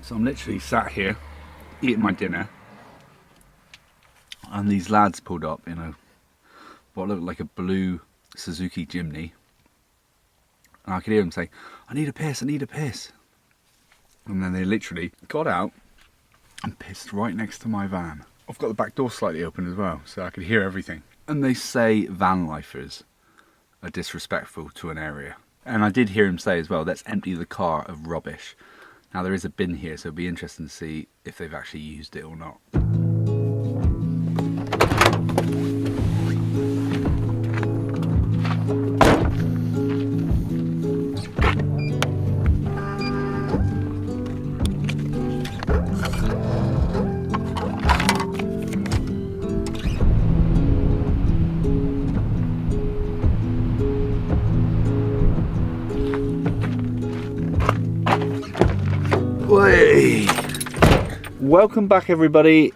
So I'm literally sat here eating my dinner, and these lads pulled up in what looked like a blue Suzuki Jimny, and I could hear them say, "I need a piss, I need a piss." And then they literally got out and pissed right next to my van. I've got the back door slightly open as well, so I could hear everything. And they say van lifers are disrespectful to an area. And I did hear him say as well, let's empty the car of rubbish. Now there is a bin here, so it'll be interesting to see if they've actually used it or not. Welcome back everybody.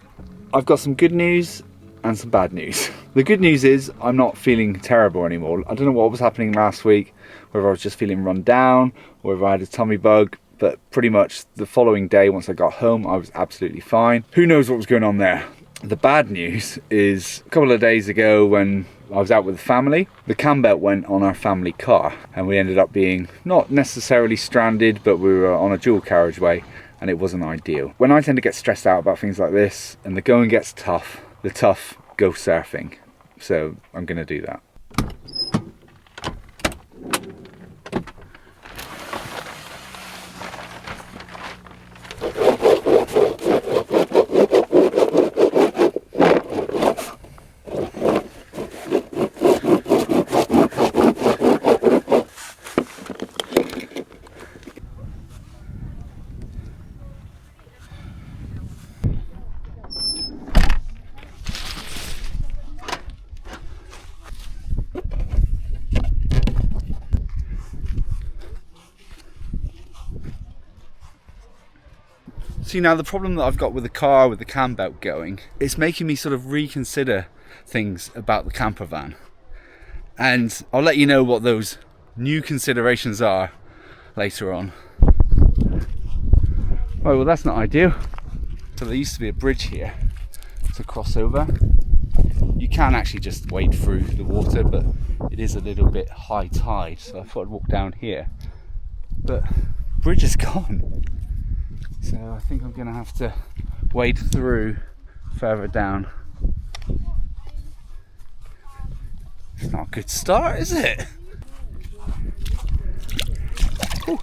I've got some good news and some bad news. The good news is I'm not feeling terrible anymore. I don't know what was happening last week, whether I was just feeling run down or whether I had a tummy bug, but pretty much the following day once I got home I was absolutely fine. Who knows what was going on there? The bad news is a couple of days ago when I was out with the family, the cam belt went on our family car and we ended up being not necessarily stranded, but we were on a dual carriageway and it wasn't ideal. When I tend to get stressed out about things like this and the going gets tough, the tough go surfing. So I'm gonna do that. See, now the problem that I've got with the car, with the cam belt going, it's making me sort of reconsider things about the camper van. And I'll let you know what those new considerations are later on. Oh, well that's not ideal. So there used to be a bridge here to cross over. You can actually just wade through the water, but it is a little bit high tide, so I thought I'd walk down here. But the bridge is gone. So I think I'm going to have to wade through further down. It's not a good start, is it? Ooh.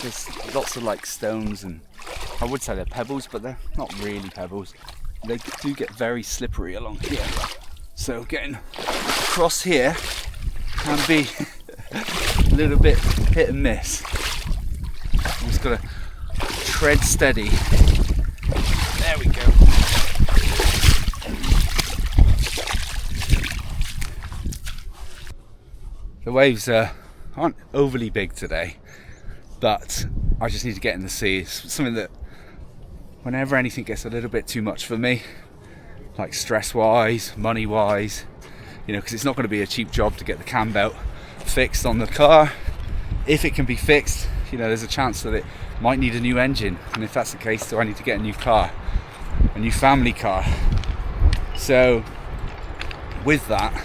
There's lots of like stones and I would say they're pebbles, but they're not really pebbles. They do get very slippery along here. So getting across here can be a little bit hit and miss. You just gotta tread steady. There we go. The waves aren't overly big today, but I just need to get in the sea. It's something that whenever anything gets a little bit too much for me, like stress wise, money wise, you know, because it's not going to be a cheap job to get the cam belt fixed on the car. If it can be fixed, you know, there's a chance that it might need a new engine, and if that's the case, do I need to get a new car, a new family car? So with that,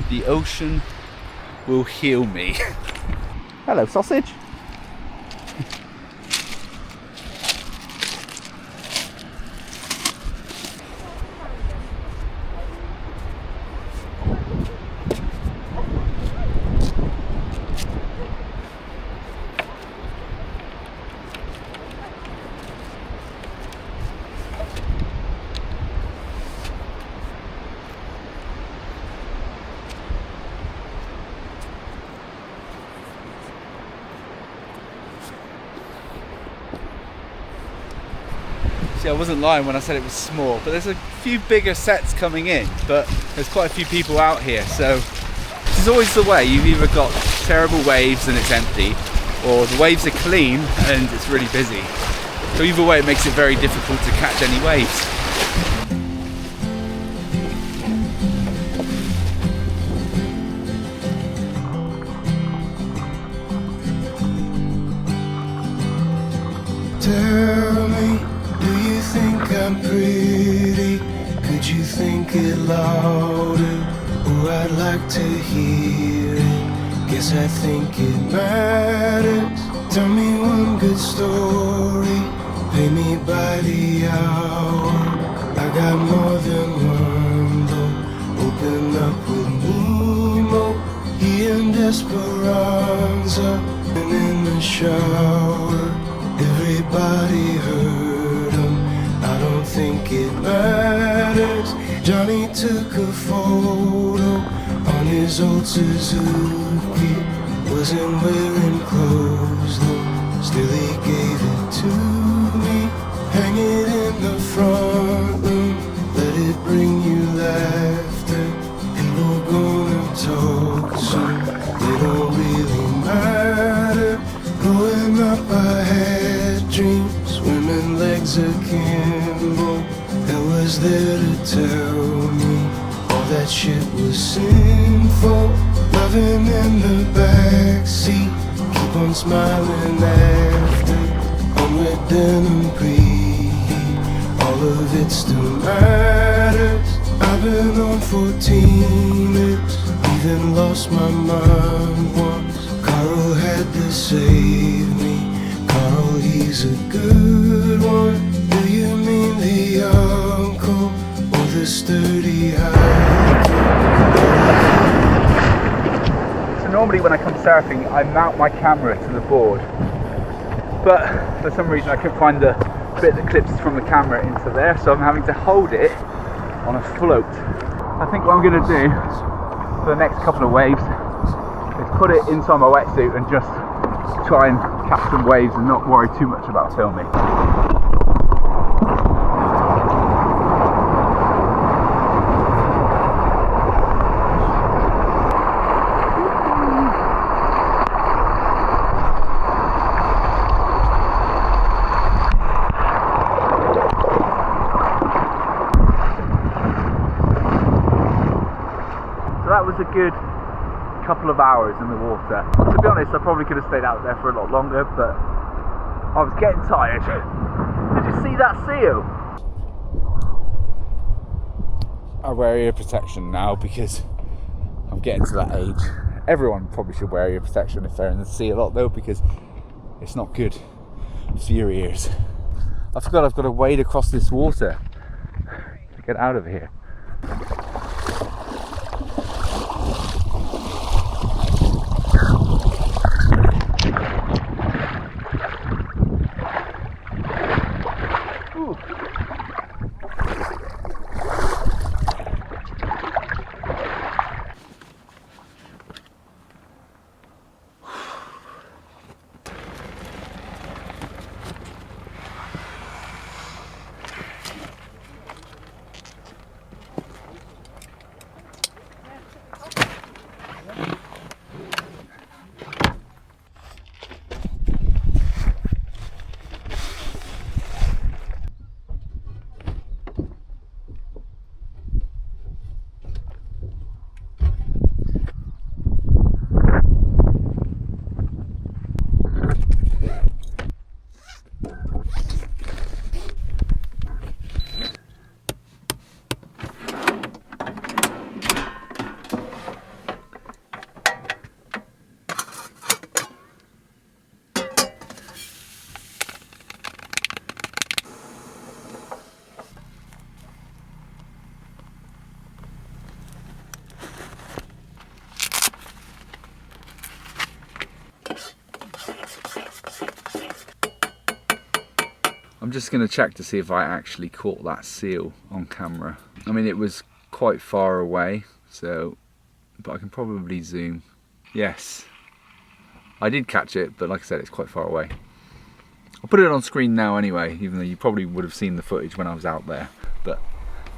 the ocean will heal me. Hello, sausage. See, I wasn't lying when I said it was small, but there's a few bigger sets coming in, but there's quite a few people out here, so this is always the way. You've either got terrible waves and it's empty, or the waves are clean and it's really busy. So either way it makes it very difficult to catch any waves. Tell me, do you think I'm pretty? Could you think it louder? Oh, I'd like to hear it. Guess I think it matters. Tell me one good story. Pay me by the hour. I got more than one though. Open up with Nemo. He and Esperanza. And in the shower, everybody heard him. I don't think it matters. Johnny took a photo on his old Suzuki. Wasn't wearing clothes though. Still he gave it to me. Hang it in the front room. Let it bring you laughter. People gonna talk soon. They don't really matter. Growing up I had dreams. Women legs akimbo. That was there to tell me all that shit was sinful. Loving in the backseat. Keep on smiling after. On with denim preheat. All of it still matters. I've been on 14 minutes. Even lost my mind once. Carl had to save me. Carl, he's a good one. Do you mean the uncle or the sturdy hiker? So normally when I come surfing, I mount my camera to the board, but for some reason I couldn't find the bit that clips from the camera into there, so I'm having to hold it on a float. I think what I'm going to do for the next couple of waves is put it inside my wetsuit and just try and catch some waves and not worry too much about filming. That was a good couple of hours in the water. To be honest, I probably could have stayed out there for a lot longer, but I was getting tired. Did you see that seal? I wear ear protection now because I'm getting to that age. Everyone probably should wear ear protection if they're in the sea a lot though, because it's not good for your ears. I forgot I've got to wade across this water to get out of here. I'm just going to check to see if I actually caught that seal on camera. I mean, it was quite far away, so, but I can probably zoom. Yes, I did catch it, but like I said, it's quite far away. I'll put it on screen now anyway, even though you probably would have seen the footage when I was out there. But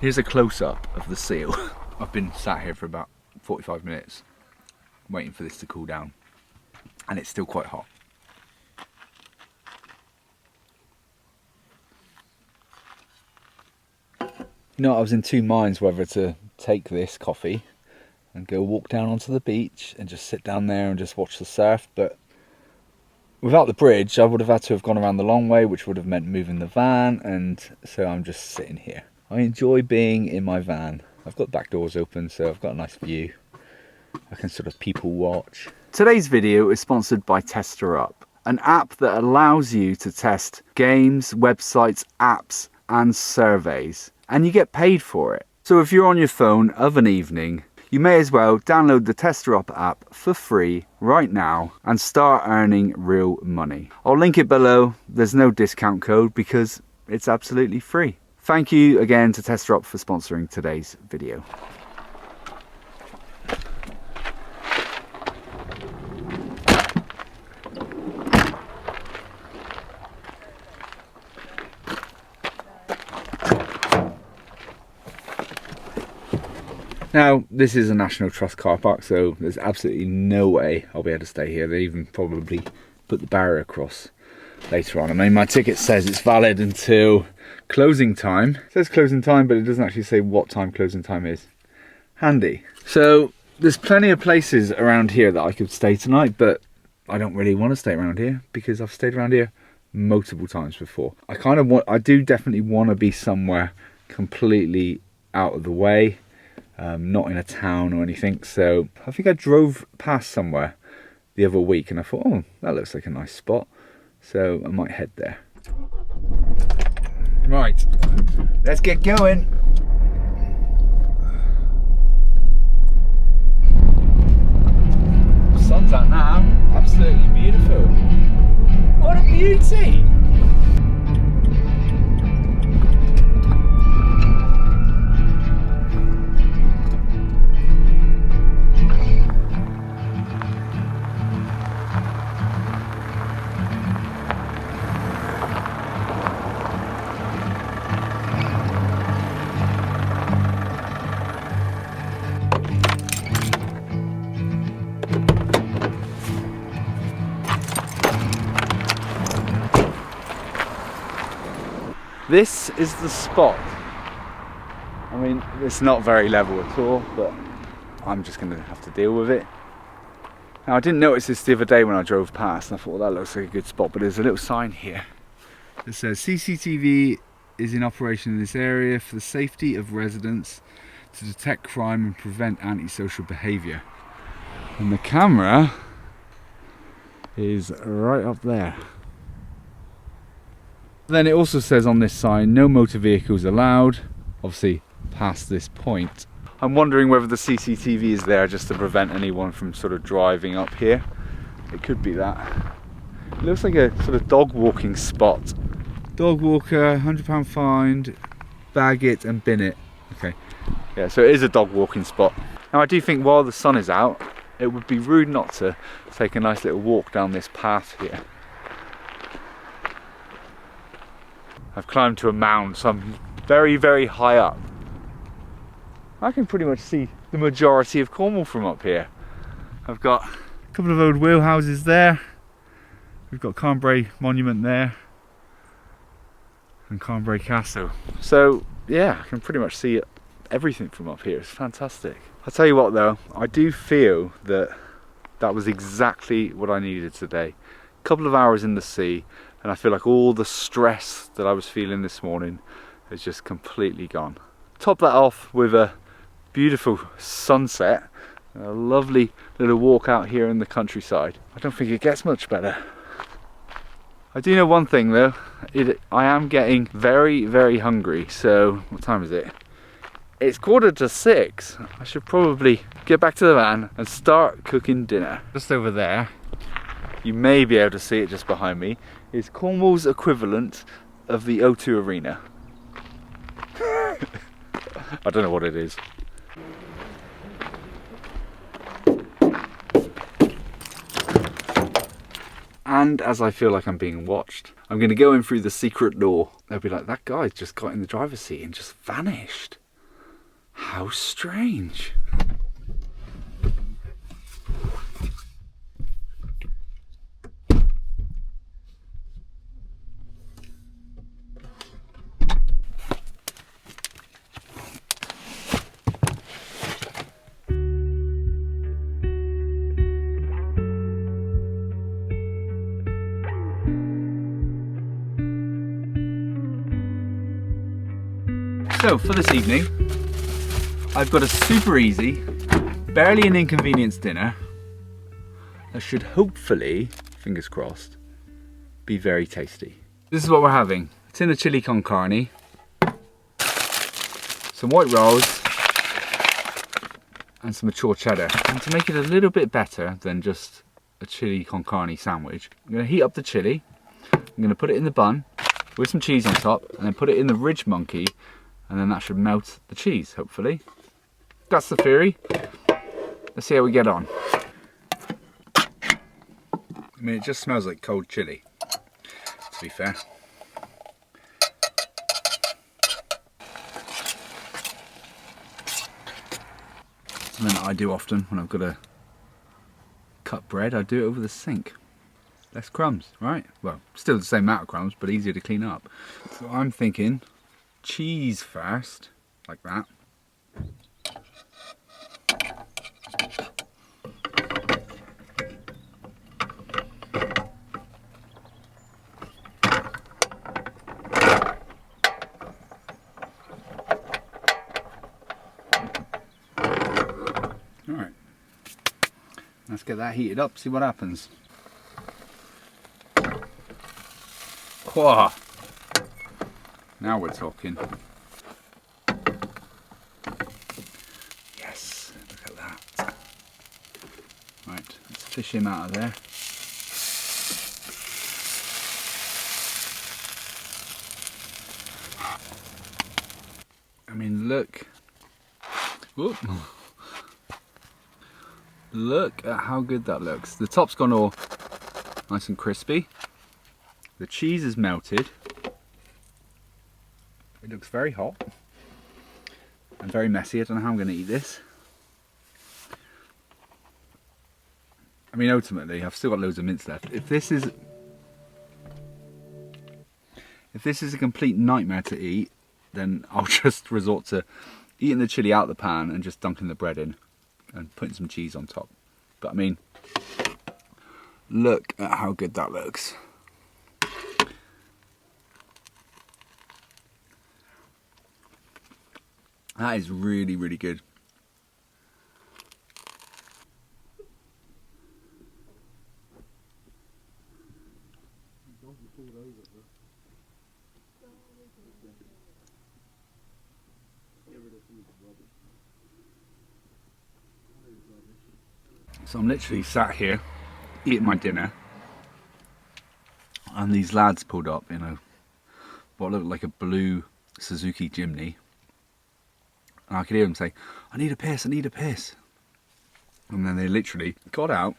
here's a close-up of the seal. I've been sat here for about 45 minutes, waiting for this to cool down, and it's still quite hot. You know, I was in two minds whether to take this coffee and go walk down onto the beach and just sit down there and just watch the surf, but without the bridge, I would have had to have gone around the long way, which would have meant moving the van, and so I'm just sitting here. I enjoy being in my van. I've got the back doors open, so I've got a nice view. I can sort of people watch. Today's video is sponsored by TesterUp, an app that allows you to test games, websites, apps, and surveys, and you get paid for it. So if you're on your phone of an evening, you may as well download the TesterUp app for free right now and start earning real money. I'll link it below. There's no discount code because it's absolutely free. Thank you again to TesterUp for sponsoring today's video. Now, this is a National Trust car park, so there's absolutely no way I'll be able to stay here. They even probably put the barrier across later on. I mean, my ticket says it's valid until closing time. It says closing time, but it doesn't actually say what time closing time is. Handy. So, there's plenty of places around here that I could stay tonight, but I don't really want to stay around here because I've stayed around here multiple times before. I do definitely want to be somewhere completely out of the way. Not in a town or anything. So I think I drove past somewhere the other week and I thought, oh, that looks like a nice spot. So I might head there. Right, let's get going. Sun's out now, absolutely beautiful. What a beauty! This is the spot. I mean, it's not very level at all, but I'm just going to have to deal with it. Now, I didn't notice this the other day when I drove past, and I thought, well, that looks like a good spot, but there's a little sign here that says CCTV is in operation in this area for the safety of residents to detect crime and prevent antisocial behaviour. And the camera is right up there. Then it also says on this sign, no motor vehicles allowed, obviously past this point. I'm wondering whether the CCTV is there just to prevent anyone from sort of driving up here. It could be that. It looks like a sort of dog walking spot. Dog walker, £100 fine, bag it and bin it. Okay, yeah, so it is a dog walking spot. Now I do think while the sun is out, it would be rude not to take a nice little walk down this path here. I've climbed to a mound, so I'm very, very high up. I can pretty much see the majority of Cornwall from up here. I've got a couple of old wheelhouses there. We've got Carnbray Monument there. And Carnbray Castle. So, yeah, I can pretty much see everything from up here. It's fantastic. I'll tell you what though, I do feel that that was exactly what I needed today. A couple of hours in the sea, and I feel like all the stress that I was feeling this morning has just completely gone. Top that off with a beautiful sunset, a lovely little walk out here in the countryside. I don't think it gets much better. I do know one thing though, I am getting very, very hungry. So what time is it? It's 6:15. I should probably get back to the van and start cooking dinner. Just over there, you may be able to see it just behind me, is Cornwall's equivalent of the O2 Arena. I don't know what it is. And as I feel like I'm being watched, I'm going to go in through the secret door. They'll be like, that guy just got in the driver's seat and just vanished. How strange. So for this evening, I've got a super easy, barely an inconvenience dinner that should hopefully, fingers crossed, be very tasty. This is what we're having. A tin of chili con carne, some white rolls, and some mature cheddar. And to make it a little bit better than just a chili con carne sandwich, I'm going to heat up the chili, I'm going to put it in the bun with some cheese on top, and then put it in the ridge monkey, and then that should melt the cheese, hopefully. That's the theory. Let's see how we get on. I mean, it just smells like cold chili, to be fair. Something that I do often when I've got to cut bread, I do it over the sink. Less crumbs, right? Well, still the same amount of crumbs, but easier to clean up. So I'm thinking cheese first, like that. Alright, let's get that heated up, see what happens. Whoa. Now we're talking. Yes, look at that. Right, let's fish him out of there. I mean, look. Whoop. Look at how good that looks. The top's gone all nice and crispy. The cheese is melted. It looks very hot and very messy. I don't know how I'm going to eat this. I mean, ultimately, I've still got loads of mince left. If this is a complete nightmare to eat, then I'll just resort to eating the chili out of the pan and just dunking the bread in and putting some cheese on top. But I mean, look at how good that looks. That is really, really good. So I'm literally sat here eating my dinner, and these lads pulled up in what looked like a blue Suzuki Jimny, and I could hear them say, "I need a piss, I need a piss." And then they literally got out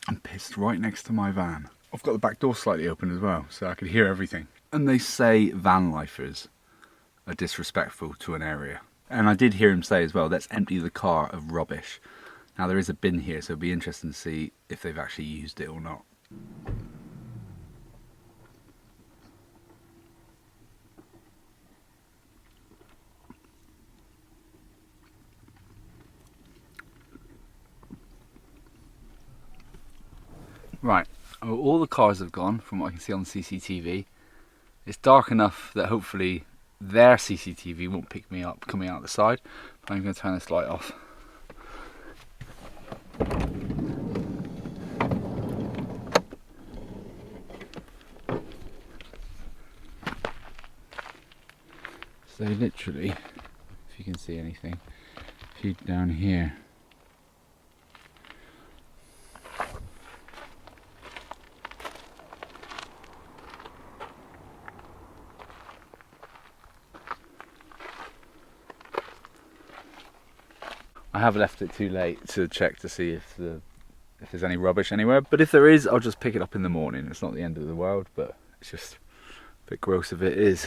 and pissed right next to my van. I've got the back door slightly open as well, so I could hear everything. And they say van lifers are disrespectful to an area. And I did hear him say as well, let's empty the car of rubbish. Now there is a bin here, so it'll be interesting to see if they've actually used it or not. Right, all the cars have gone from what I can see on the CCTV. It's dark enough that hopefully their CCTV won't pick me up coming out the side. But I'm going to turn this light off. So literally, if you can see anything, if you down here, I have left it too late to check to see if there's any rubbish anywhere, but if there is, I'll just pick it up in the morning. It's not the end of the world, but it's just a bit gross if it is.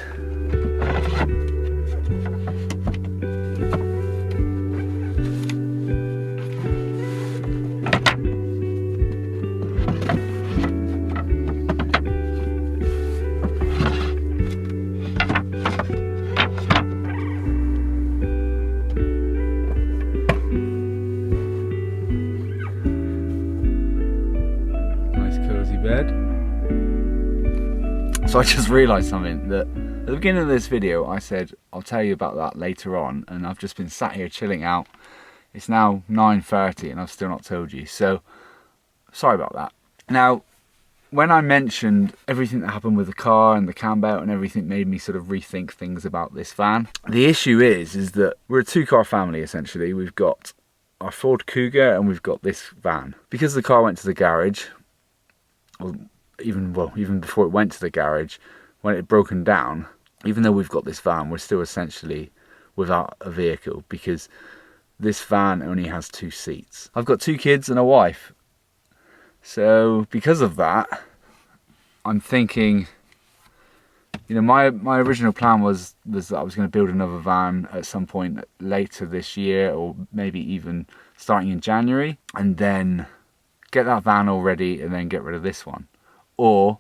Bed. So I just realised something, that At the beginning of this video, I said I'll tell you about that later on, and I've just been sat here chilling out. It's now 9:30 and I've still not told you, so sorry about that. Now, when I mentioned everything that happened with the car and the cam belt and everything made me sort of rethink things about this van. The issue is that we're a two-car family essentially. We've got our Ford Cougar and we've got this van. Because the car went to the garage, or even before it went to the garage, when it had broken down, even though we've got this van, we're still essentially without a vehicle because this van only has 2 seats. I've got 2 kids and a wife. So because of that, I'm thinking, you know, my original plan was that I was going to build another van at some point later this year, or maybe even starting in January, and then get that van all ready and then get rid of this one. Or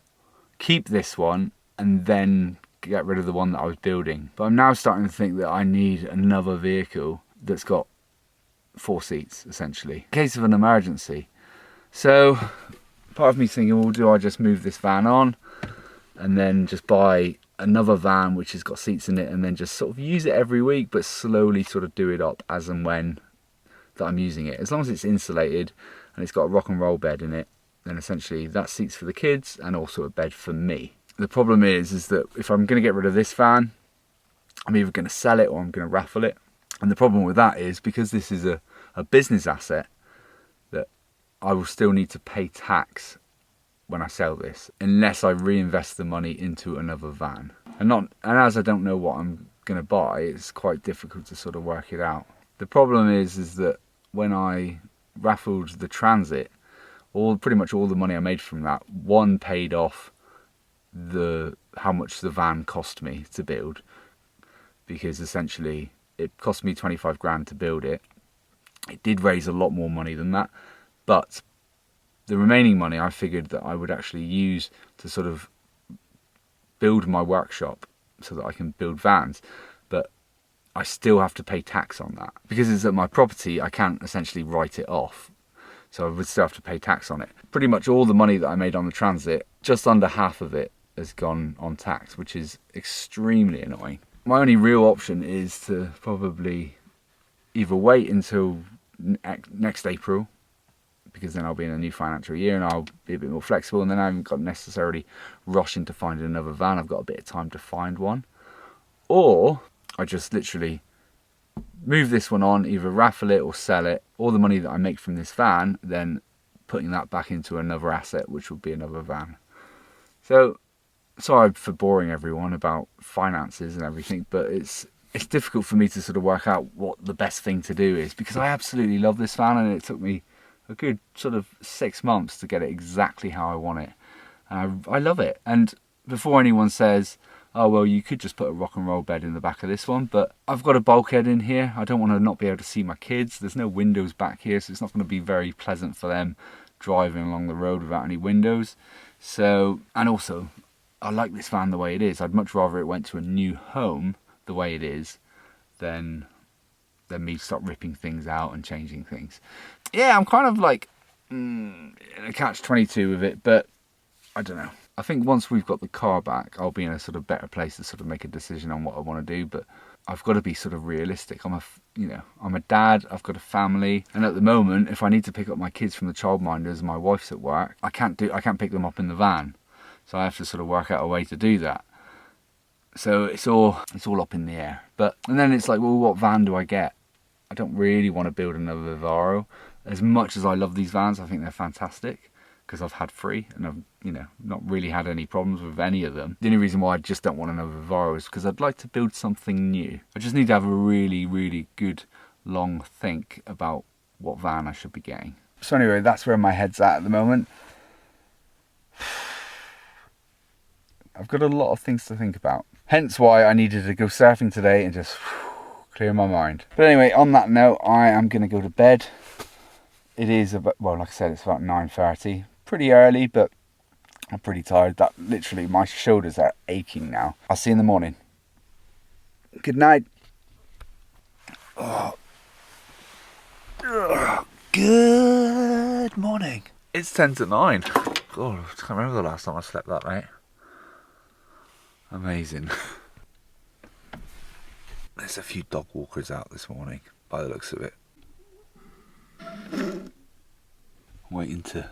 keep this one and then get rid of the one that I was building. But I'm now starting to think that I need another vehicle that's got 4 seats, essentially, in case of an emergency. So part of me thinking, well, do I just move this van on and then just buy another van which has got seats in it and then just sort of use it every week, but slowly sort of do it up as and when that I'm using it. As long as it's insulated and it's got a rock and roll bed in it, then essentially that's seats for the kids and also a bed for me. The problem is that if I'm going to get rid of this van, I'm either going to sell it or I'm going to raffle it. And the problem with that is, because this is a business asset, that I will still need to pay tax when I sell this, unless I reinvest the money into another van. And as I don't know what I'm going to buy, it's quite difficult to sort of work it out. The problem is that when I raffled the Transit, pretty much all the money I made from that, one, paid off how much the van cost me to build, because essentially it cost me 25 grand to build it. It did raise a lot more money than that, but the remaining money I figured that I would actually use to sort of build my workshop so that I can build vans. But I still have to pay tax on that. Because it's at my property, I can't essentially write it off. So I would still have to pay tax on it. Pretty much all the money that I made on the Transit, just under half of it has gone on tax, which is extremely annoying. My only real option is to probably either wait until next April, because then I'll be in a new financial year and I'll be a bit more flexible, and then I haven't got necessarily rushing to find another van. I've got a bit of time to find one. Or I just literally move this one on, either raffle it or sell it. All the money that I make from this van, then putting that back into another asset, which will be another van. So sorry for boring everyone about finances and everything, but it's difficult for me to sort of work out what the best thing to do is, because I absolutely love this van and it took me a good sort of 6 months to get it exactly how I want it. I love it. And before anyone says, oh well, you could just put a rock and roll bed in the back of this one, but I've got a bulkhead in here. I don't want to not be able to see my kids. There's no windows back here, so it's not going to be very pleasant for them driving along the road without any windows. So, and also, I like this van the way it is. I'd much rather it went to a new home the way it is than me start ripping things out and changing things. Yeah, I'm kind of like in a catch-22 with it, but I don't know. I think once we've got the car back, I'll be in a sort of better place to sort of make a decision on what I want to do. But I've got to be sort of realistic. I'm a dad. I've got a family, and at the moment, if I need to pick up my kids from the childminders, my wife's at work, I can't pick them up in the van. So I have to sort of work out a way to do that. So it's all up in the air. And then it's like, well, what van do I get? I don't really want to build another Vivaro. As much as I love these vans, I think they're fantastic, because I've had 3 and I've not really had any problems with any of them. The only reason why I just don't want another Vivaro is because I'd like to build something new. I just need to have a really, really good long think about what van I should be getting. So anyway, that's where my head's at the moment. I've got a lot of things to think about. Hence why I needed to go surfing today and just clear my mind. But anyway, on that note, I am going to go to bed. It is about, well, like I said, it's about 9:30. Pretty early, but I'm pretty tired. That literally, my shoulders are aching now. I'll see you in the morning. Good night. Good morning. It's 10 to 9. God, I can't remember the last time I slept that late. Amazing. There's a few dog walkers out this morning, by the looks of it. Waiting to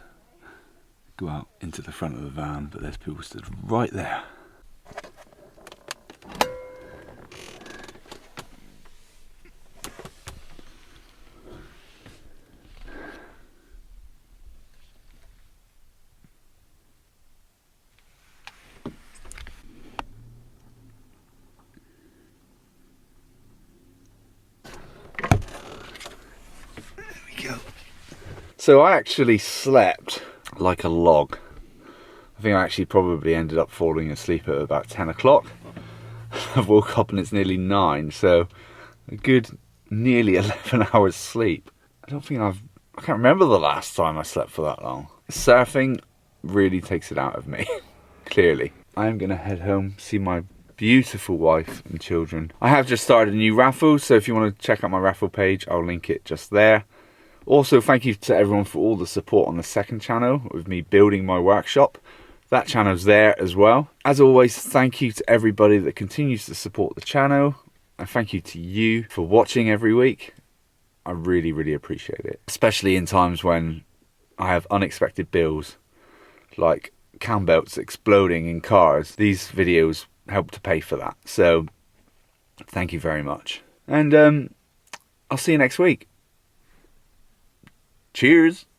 go out into the front of the van, but there's people stood right there. So I actually slept like a log. I think I actually probably ended up falling asleep at about 10 o'clock. I've woke up and it's nearly 9, so a good nearly 11 hours sleep. I can't remember the last time I slept for that long. Surfing really takes it out of me, clearly. I am gonna head home, see my beautiful wife and children. I have just started a new raffle, so if you want to check out my raffle page, I'll link it just there. Also, thank you to everyone for all the support on the second channel with me building my workshop. That channel's there as well. As always, thank you to everybody that continues to support the channel. And thank you to you for watching every week. I really, really appreciate it. Especially in times when I have unexpected bills, like cam belts exploding in cars. These videos help to pay for that. So, thank you very much. And I'll see you next week. Cheers.